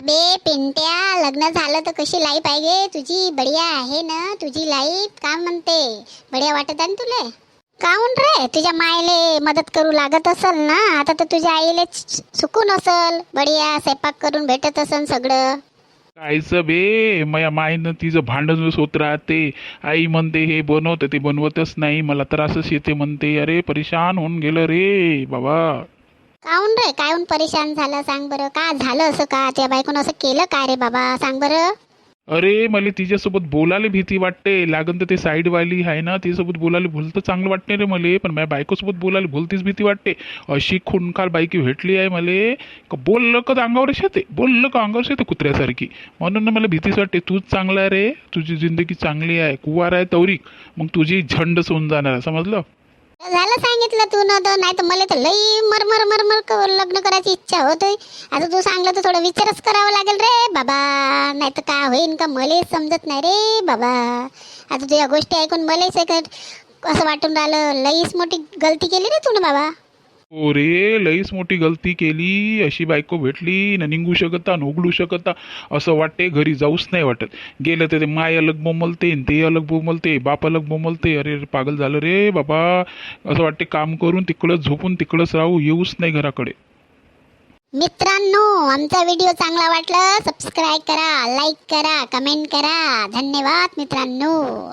बे पिंट्या, लग्न झालं तर कशी लाईफ आहे गे तुझी? बढिया आहे ना तुझी लाईफ? का म्हणते? बढिया वाटत आहे ना तुले? काहून रे? तुझ्या मायले मदत करू लागत असल ना आता, तर तुझ्या आईले सुकून असल, बढिया स्वयंपाक करून भेटत असल सगळं. कायचं बे, माया मायनं तिचं भांडणच होत राहते. आई म्हणते हे बनवते, ते बनवतच नाही, मला त्रासच येते म्हणते. अरे परेशान होऊन गेलं रे बाबा. काहून रे? काहून परेशान झालं सांग बरं? का झालं असं? का त्या बायकोनं असं केलं काय रे बाबा? सांग बरं. अरे मला तिच्यासोबत बोलायला भीती वाटते. लागन तर ते साईडवाली आहे ना, तिच्यासोबत बोलायला भुलतं चांगलं वाटते रे मले, पण माझ्या बायकोसोबत बोलायला भुलतीच भीती वाटते. अशी खूनखाल बायकी भेटली आहे मले, का बोललं का अंगावरच येते, बोललं का अंगावरच येते कुत्र्यासारखी. म्हणून ना मला भीतीच वाटते. तूच चांगला आहे रे, तुझी जिंदगी चांगली आहे, कुवार आहे तवरीक, मग तुझी झंडच होऊन जाणार, समजलं. झालं सांगितलं तू ना, तर नाही तर मला तर लई मरमर मरमर लग्न करायची इच्छा होते. आता तू सांगलं तर थोडं विचारच करावा लागेल रे बाबा, नाही तर काय होईन का मला समजत नाही रे बाबा. आता तुझ्या गोष्टी ऐकून मलाच असं वाटून राहिलं, लईच मोठी गलती केली रे तू ना बाबा. हो रे, लईच मोठी गलती केली. अशी बायको भेटली न निघू शकता न उघडू शकता, असं वाटते घरी जाऊच नाही वाटत. गेलं तर ते माय अलग बोमलते न ते अलग बोमलते, बाप अलग बोमलते. अरे पागल झालं रे बाबा. असं वाटते काम करून तिकडंच झोपून तिकडंच राहू, येऊच नाही घराकडे. मित्रांनो, आमचा व्हिडिओ चांगला वाटला सबस्क्राईब करा, लाईक करा, कमेंट करा. धन्यवाद मित्रांनो.